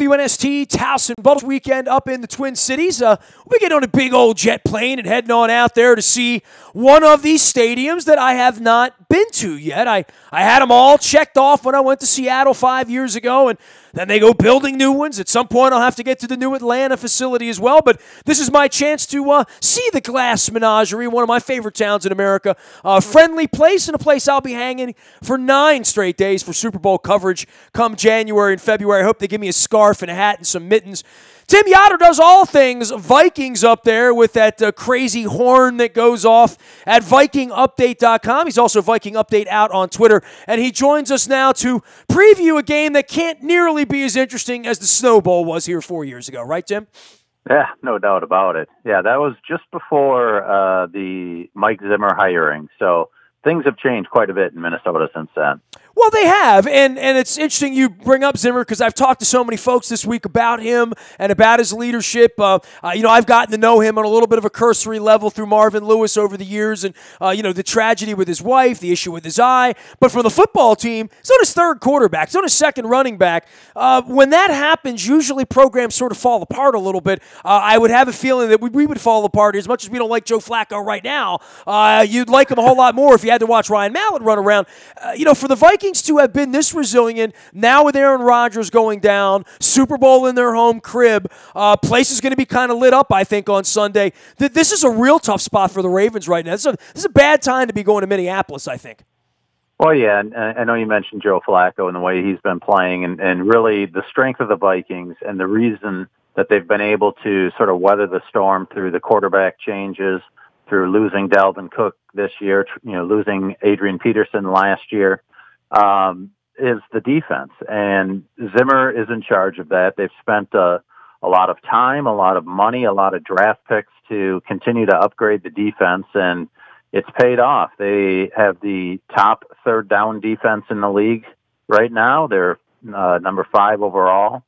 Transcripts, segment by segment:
WNST Towson Baltimore weekend up in the Twin Cities. We get on a big old jet plane and heading on out there to see one of these stadiums that I have not been to yet. I had them all checked off when I went to Seattle 5 years ago, and then they go building new ones. At some point, I'll have to get to the new Atlanta facility as well, but this is my chance to see the Glass Menagerie, one of my favorite towns in America. A friendly place and a place I'll be hanging for 9 straight days for Super Bowl coverage come January and February. I hope they give me a scarf and a hat and some mittens. Tim Yoder does all things Vikings up there with that crazy horn that goes off at VikingUpdate.com. He's also Viking Update out on Twitter, and he joins us now to preview a game that can't nearly be as interesting as the Snow Bowl was here 4 years ago. Right, Tim? Yeah, no doubt about it. Yeah, that was just before the Mike Zimmer hiring, so things have changed quite a bit in Minnesota since then. Well, they have, and it's interesting you bring up Zimmer because I've talked to so many folks this week about him and about his leadership. I've gotten to know him on a little bit of a cursory level through Marvin Lewis over the years, and the tragedy with his wife, the issue with his eye. But for the football team, he's on his third quarterback, he's on his second running back. When that happens, usually programs sort of fall apart a little bit. I would have a feeling that we would fall apart as much as we don't like Joe Flacco right now. You'd like him a whole lot more if you had to watch Ryan Mallett run around. For the Vikings to have been this resilient, now with Aaron Rodgers going down, Super Bowl in their home crib, place is going to be kind of lit up, I think, on Sunday. This is a real tough spot for the Ravens right now. This is a bad time to be going to Minneapolis, I think. Well, yeah, and I know you mentioned Joe Flacco and the way he's been playing, and really the strength of the Vikings and the reason that they've been able to sort of weather the storm through the quarterback changes, through losing Dalvin Cook this year, losing Adrian Peterson last year, is the defense. And Zimmer is in charge of that. They've spent a lot of time, a lot of money, a lot of draft picks to continue to upgrade the defense, and it's paid off. They have the top third down defense in the league right now. They're number 5 overall.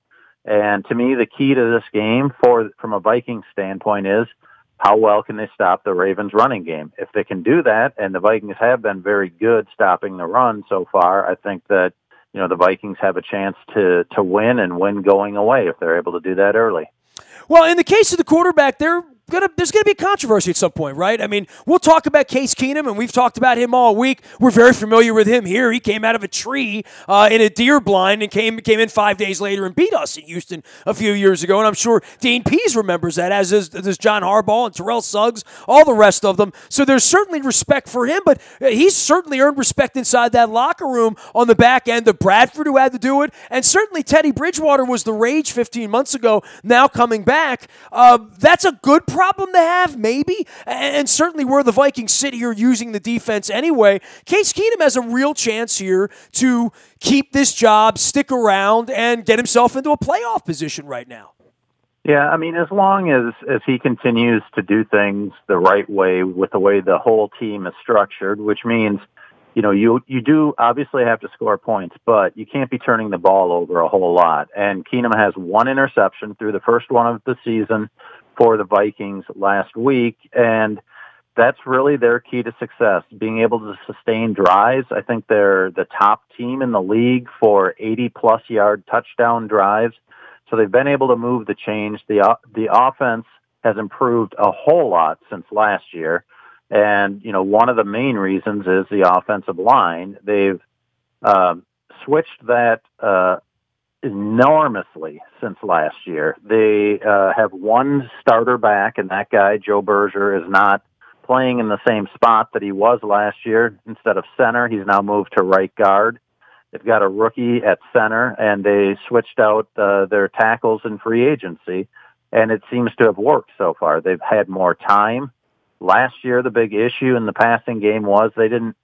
And to me, the key to this game from a Vikings standpoint is how well can they stop the Ravens running game? If they can do that, and the Vikings have been very good stopping the run so far, I think that, the Vikings have a chance to win and win going away if they're able to do that early. Well, in the case of the quarterback, there's going to be a controversy at some point, right? I mean, we'll talk about Case Keenum, and we've talked about him all week. We're very familiar with him here. He came out of a tree in a deer blind and came in 5 days later and beat us in Houston a few years ago, and I'm sure Dean Pease remembers that, as does John Harbaugh and Terrell Suggs, all the rest of them. So there's certainly respect for him, but he's certainly earned respect inside that locker room on the back end of Bradford, who had to do it, and certainly Teddy Bridgewater was the rage 15 months ago, now coming back. That's a good problem to have, maybe, and certainly where the Vikings sit here using the defense anyway. Case Keenum has a real chance here to keep this job, stick around, and get himself into a playoff position right now. Yeah, I mean, as long as he continues to do things the right way with the way the whole team is structured, which means, you do obviously have to score points, but you can't be turning the ball over a whole lot. And Keenum has 1 interception through the first one of the season for the Vikings last week, and that's really their key to success, being able to sustain drives. I think they're the top team in the league for 80-plus yard touchdown drives, so they've been able to move the change. The offense has improved a whole lot since last year, and one of the main reasons is the offensive line. They've switched that enormously since last year. They have 1 starter back, and that guy, Joe Berger, is not playing in the same spot that he was last year. Instead of center, he's now moved to right guard. They've got a rookie at center, and they switched out their tackles in free agency, and it seems to have worked so far. They've had more time. Last year, the big issue in the passing game was they didn't,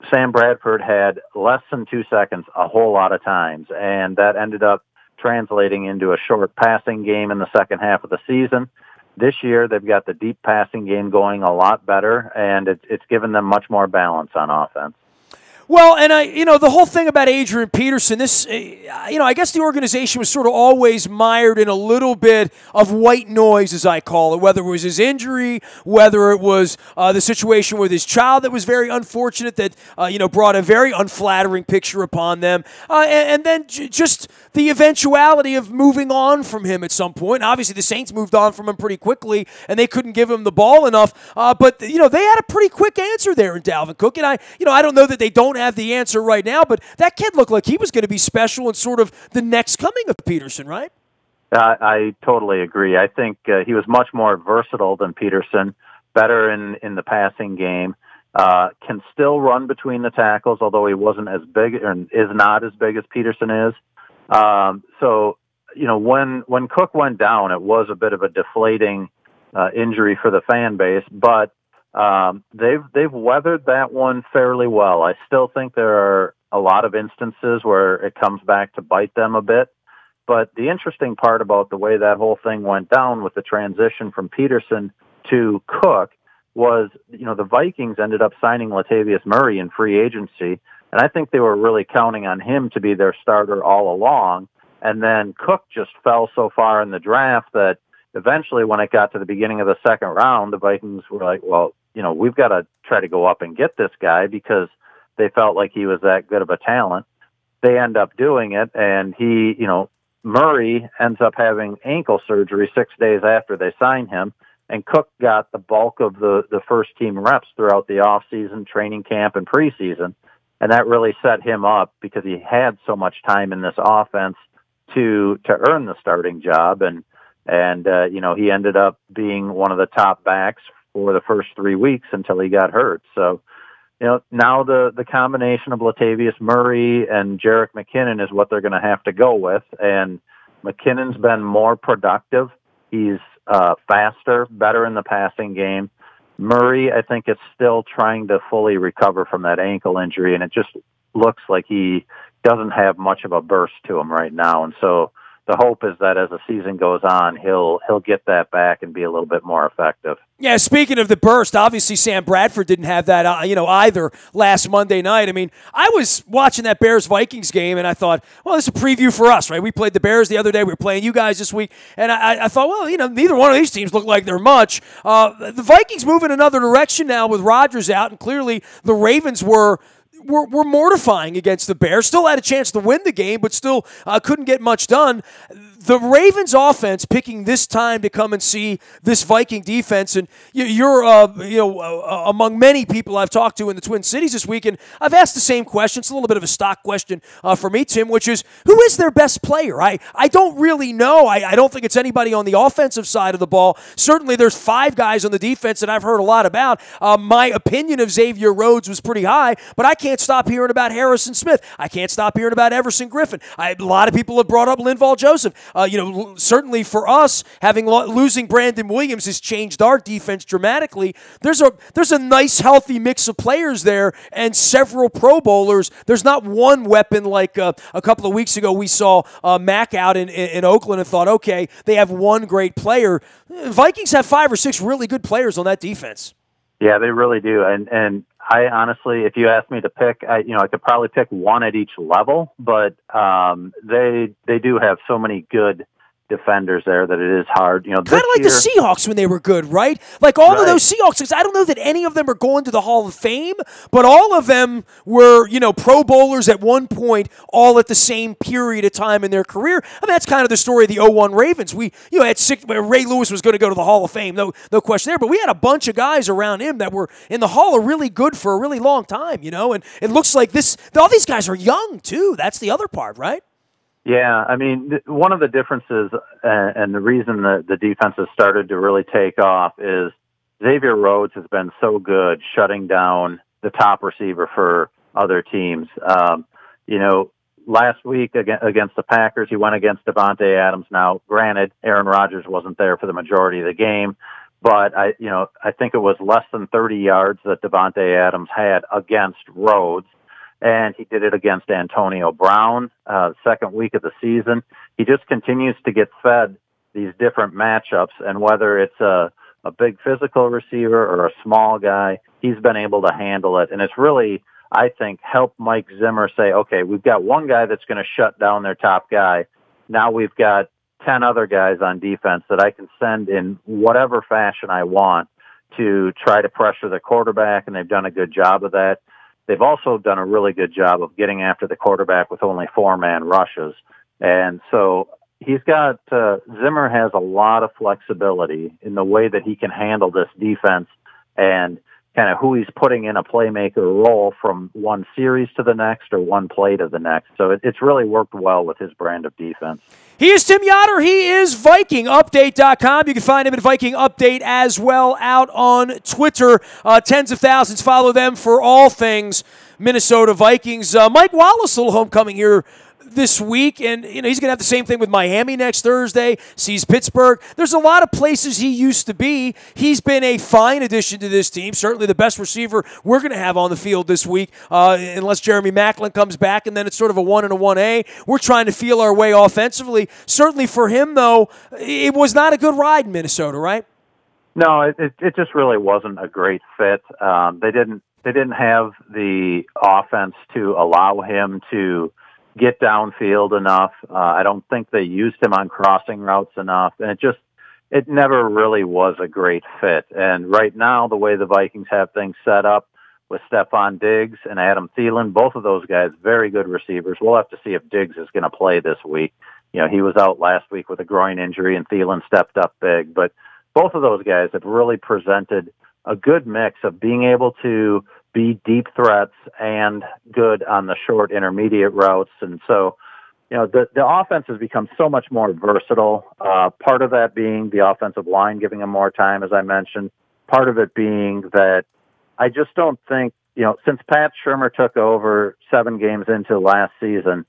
Sam Bradford had less than 2 seconds a whole lot of times, and that ended up translating into a short passing game in the second half of the season. This year, they've got the deep passing game going a lot better, and it's given them much more balance on offense. Well, and the whole thing about Adrian Peterson, this, I guess the organization was sort of always mired in a little bit of white noise, as I call it, whether it was his injury, whether it was the situation with his child that was very unfortunate that, brought a very unflattering picture upon them, and then just the eventuality of moving on from him at some point. Obviously, the Saints moved on from him pretty quickly, and they couldn't give him the ball enough, but, they had a pretty quick answer there in Dalvin Cook, and I don't know that they don't have the answer right now, but that kid looked like he was going to be special and sort of the next coming of Peterson, right? I totally agree. I think he was much more versatile than Peterson, better in the passing game, can still run between the tackles, although he wasn't as big and is not as big as Peterson is. So, when Cook went down, it was a bit of a deflating injury for the fan base, but they've weathered that one fairly well. I still think there are a lot of instances where it comes back to bite them a bit. But the interesting part about the way that whole thing went down with the transition from Peterson to Cook was, the Vikings ended up signing Latavius Murray in free agency, and I think they were really counting on him to be their starter all along. And then Cook just fell so far in the draft that eventually when it got to the beginning of the second round, the Vikings were like, well, we've got to try to go up and get this guy because they felt like he was that good of a talent. They end up doing it, and he, Murray ends up having ankle surgery 6 days after they sign him, and Cook got the bulk of the first team reps throughout the offseason, training camp, and preseason, and that really set him up because he had so much time in this offense to earn the starting job, and he ended up being one of the top backs for the first 3 weeks until he got hurt. So, now the combination of Latavius Murray and Jerick McKinnon is what they're going to have to go with. And McKinnon's been more productive. He's faster, better in the passing game. Murray, I think, is still trying to fully recover from that ankle injury, and it just looks like he doesn't have much of a burst to him right now. And so the hope is that as the season goes on, he'll get that back and be a little bit more effective. Yeah, speaking of the burst, obviously Sam Bradford didn't have that, either last Monday night. I mean, I was watching that Bears-Vikings game, and I thought, well, this is a preview for us, right? We played the Bears the other day. We were playing you guys this week, and I thought, well, neither one of these teams look like they're much. The Vikings move in another direction now with Rodgers out, and clearly the Ravens were mortifying against the Bears. Still had a chance to win the game, but still couldn't get much done. The Ravens offense picking this time to come and see this Viking defense, and you're among many people I've talked to in the Twin Cities this week, and I've asked the same question. It's a little bit of a stock question for me, Tim, which is, who is their best player? I don't really know. I don't think it's anybody on the offensive side of the ball. Certainly there's 5 guys on the defense that I've heard a lot about. My opinion of Xavier Rhodes was pretty high, but I can't stop hearing about Harrison Smith. I can't stop hearing about Everson Griffin. A lot of people have brought up Linval Joseph. Certainly for us, losing Brandon Williams has changed our defense dramatically. There's a nice, healthy mix of players there and several Pro Bowlers. There's not one weapon like a couple of weeks ago we saw Mack out in Oakland and thought, okay, they have one great player. Vikings have 5 or 6 really good players on that defense. Yeah, they really do. And I honestly, if you asked me to pick, I could probably pick one at each level, but they do have so many good defenders there that it is hard. Kind of like the Seahawks when they were good, right? Like all of those Seahawks, I don't know that any of them are going to the Hall of Fame, but all of them were, Pro Bowlers at one point, all at the same period of time in their career. I mean, that's kind of the story of the 01 Ravens. We, had Ray Lewis was going to go to the Hall of Fame, no question there, but we had a bunch of guys around him that were in the Hall of really good for a really long time, and it looks like all these guys are young too. That's the other part, right? Yeah, I mean, one of the differences and the reason that the defense has started to really take off is Xavier Rhodes has been so good shutting down the top receiver for other teams. Last week against the Packers, he went against Davante Adams. Now, granted, Aaron Rodgers wasn't there for the majority of the game, but I think it was less than 30 yards that Davante Adams had against Rhodes. And he did it against Antonio Brown, second week of the season. He just continues to get fed these different matchups, and whether it's a big physical receiver or a small guy, he's been able to handle it. And it's really I think, help Mike Zimmer say, okay, we've got one guy that's going to shut down their top guy. Now we've got 10 other guys on defense that I can send in whatever fashion I want to try to pressure the quarterback, and they've done a good job of that. They've also done a really good job of getting after the quarterback with only 4-man rushes. And so Zimmer has a lot of flexibility in the way that he can handle this defense and kind of who he's putting in a playmaker role from one series to the next or one play to the next. So it's really worked well with his brand of defense. He is Tim Yoder. He is VikingUpdate.com. You can find him at Viking Update as well out on Twitter. Tens of thousands follow them for all things Minnesota Vikings. Mike Wallace, a little homecoming here this week, and he's going to have the same thing with Miami next Thursday, sees Pittsburgh. There's a lot of places he used to be. He's been a fine addition to this team, certainly the best receiver we're going to have on the field this week, unless Jeremy Maclin comes back, and then it's sort of a 1 and a 1A. We're trying to feel our way offensively. Certainly for him, though, it was not a good ride in Minnesota, right? No, it just really wasn't a great fit. They didn't have the offense to allow him to get downfield enough. I don't think they used him on crossing routes enough. And it never really was a great fit. And right now, the way the Vikings have things set up with Stephon Diggs and Adam Thielen, both of those guys, very good receivers. We'll have to see if Diggs is going to play this week. He was out last week with a groin injury and Thielen stepped up big. But both of those guys have really presented a good mix of being able to be deep threats and good on the short intermediate routes. And so, the offense has become so much more versatile. Part of that being the offensive line giving them more time, as I mentioned. Part of it being that I just don't think, since Pat Shurmur took over 7 games into last season,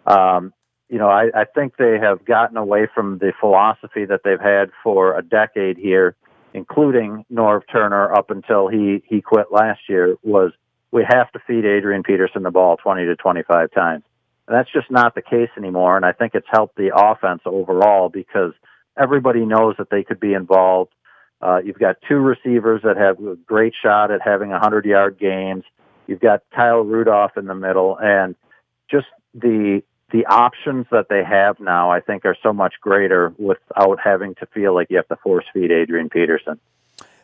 I think they have gotten away from the philosophy that they've had for a decade here, including Norv Turner up until he quit last year, was we have to feed Adrian Peterson the ball 20 to 25 times. And that's just not the case anymore, and I think it's helped the offense overall because everybody knows that they could be involved. You've got 2 receivers that have a great shot at having 100-yard games. You've got Kyle Rudolph in the middle, and just the options that they have now, I think, are so much greater without having to feel like you have to force feed Adrian Peterson.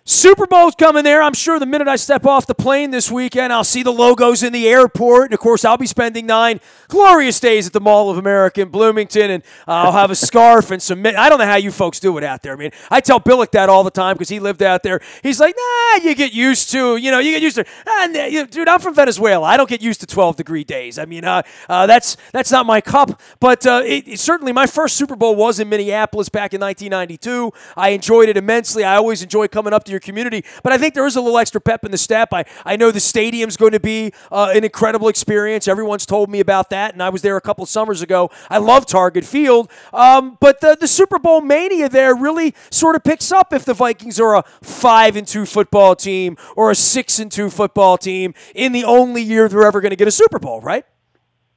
Super Bowl's coming there. I'm sure the minute I step off the plane this weekend, I'll see the logos in the airport. And, of course, I'll be spending 9 glorious days at the Mall of America in Bloomington, and I'll have a scarf and some – I don't know how you folks do it out there. I mean, I tell Billick that all the time because he lived out there. He's like, you get used to – you get used to dude, I'm from Venezuela. I don't get used to 12-degree days. I mean, that's not my cup. But certainly my first Super Bowl was in Minneapolis back in 1992. I enjoyed it immensely. I always enjoy coming up to your community, but I think there is a little extra pep in the step. I know the stadium's going to be an incredible experience. Everyone's told me about that, and I was there a couple summers ago. I love Target Field, but the Super Bowl mania there really sort of picks up if the Vikings are a 5-2 football team or a 6-2 football team in the only year they're ever going to get a Super Bowl, right?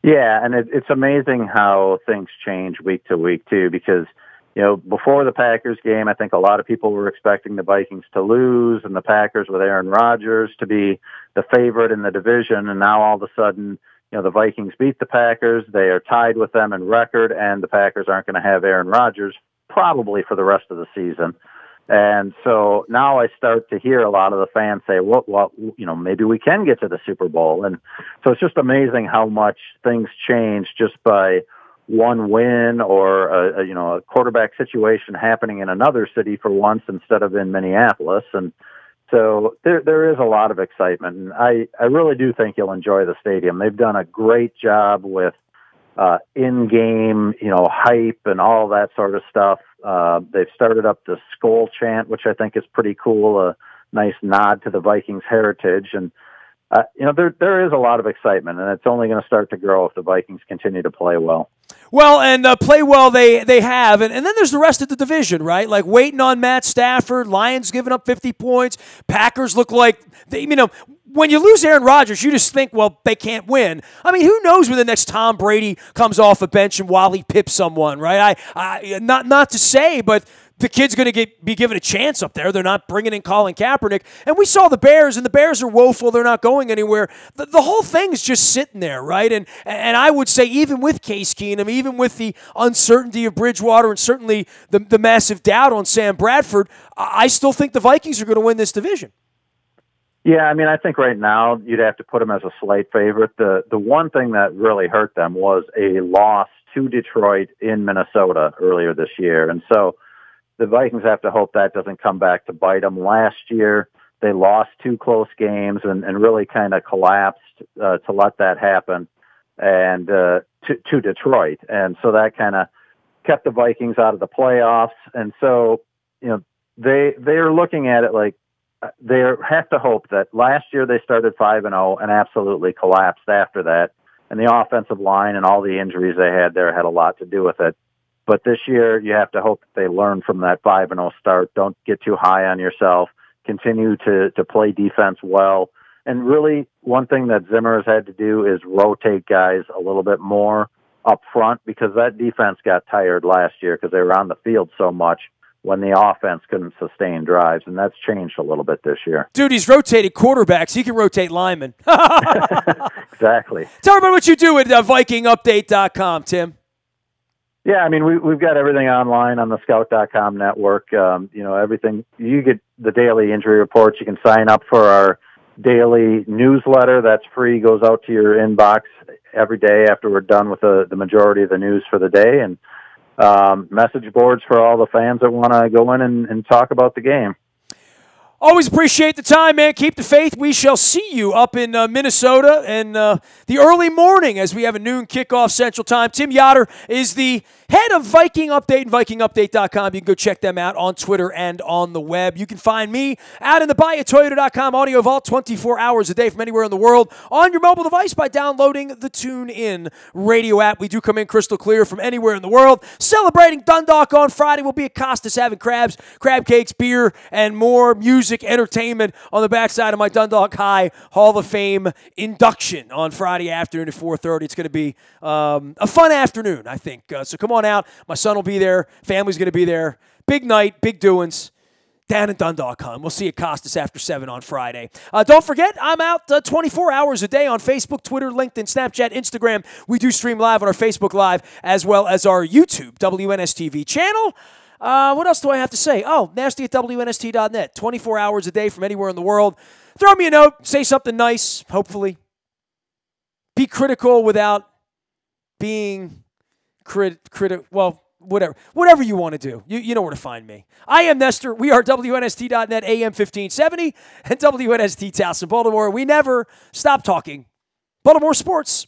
Yeah, and it's amazing how things change week to week, too, because before the Packers game, I think a lot of people were expecting the Vikings to lose and the Packers with Aaron Rodgers to be the favorite in the division. And now all of a sudden, the Vikings beat the Packers. They are tied with them in record, and the Packers aren't going to have Aaron Rodgers probably for the rest of the season. And so now I start to hear a lot of the fans say, well, maybe we can get to the Super Bowl. And so it's just amazing how much things change just by one win or a quarterback situation happening in another city for once instead of in Minneapolis. And so there is a lot of excitement. And I really do think you'll enjoy the stadium. They've done a great job with in-game, hype and all that sort of stuff. They've started up the Skol chant, which I think is pretty cool, a nice nod to the Vikings heritage. And there is a lot of excitement, and it's only going to start to grow if the Vikings continue to play well. Well, and play well they have. And then there's the rest of the division, right? Like waiting on Matt Stafford, Lions giving up 50 points. Packers look like, when you lose Aaron Rodgers, you just think, well, they can't win. I mean, who knows when the next Tom Brady comes off a bench and while he pips someone, right? Not to say, but the kid's going to be given a chance up there. They're not bringing in Colin Kaepernick. And we saw the Bears, and the Bears are woeful. They're not going anywhere. The whole thing's just sitting there, right? And I would say even with Case Keenum, even with the uncertainty of Bridgewater and certainly the massive doubt on Sam Bradford, I still think the Vikings are going to win this division. Yeah, I mean, I think right now you'd have to put them as a slight favorite. The one thing that really hurt them was a loss to Detroit in Minnesota earlier this year. And so the Vikings have to hope that doesn't come back to bite them. Last year, they lost 2 close games and really kind of collapsed to let that happen and to Detroit. And so that kind of kept the Vikings out of the playoffs. And so, they're looking at it like they have to hope that last year they started 5-0 and absolutely collapsed after that. And the offensive line and all the injuries they had there had a lot to do with it. But this year, you have to hope that they learn from that 5-0 start. Don't get too high on yourself. Continue to play defense well. And really, one thing that Zimmer has had to do is rotate guys a little bit more up front because that defense got tired last year because they were on the field so much when the offense couldn't sustain drives, and that's changed a little bit this year. Dude, he's rotated quarterbacks. He can rotate linemen. Exactly. Tell everybody what you do at VikingUpdate.com, Tim. Yeah, I mean, we've got everything online on the Scout.com network. Everything. You get the daily injury reports. You can sign up for our daily newsletter. That's free. Goes out to your inbox every day after we're done with the majority of the news for the day. And message boards for all the fans that want to go in and talk about the game. Always appreciate the time, man. Keep the faith. We shall see you up in Minnesota in the early morning as we have a noon kickoff Central Time. Tim Yoder is the head of Viking Update and VikingUpdate.com. You can go check them out on Twitter and on the web. You can find me out in the BuyAToyota.com audio vault 24 hours a day from anywhere in the world on your mobile device by downloading the TuneIn radio app. We do come in crystal clear from anywhere in the world. Celebrating Dundalk on Friday. We'll be at Costas having crabs, crab cakes, beer, and more music, entertainment on the backside of my Dundalk High Hall of Fame induction on Friday afternoon at 4:30. It's going to be a fun afternoon, I think. So come on out. My son will be there. Family's going to be there. Big night, big doings down in Dundalk, hon. We'll see you at Costas after 7 on Friday. Don't forget, I'm out 24 hours a day on Facebook, Twitter, LinkedIn, Snapchat, Instagram. We do stream live on our Facebook Live as well as our YouTube WNSTV channel. What else do I have to say? Oh, nasty at WNST.net. 24 hours a day from anywhere in the world. Throw me a note. Say something nice, hopefully. Be critical without being well, whatever you want to do. You know where to find me. I am Nestor. We are WNST.net, AM 1570, and WNST Towson, Baltimore. We never stop talking Baltimore sports.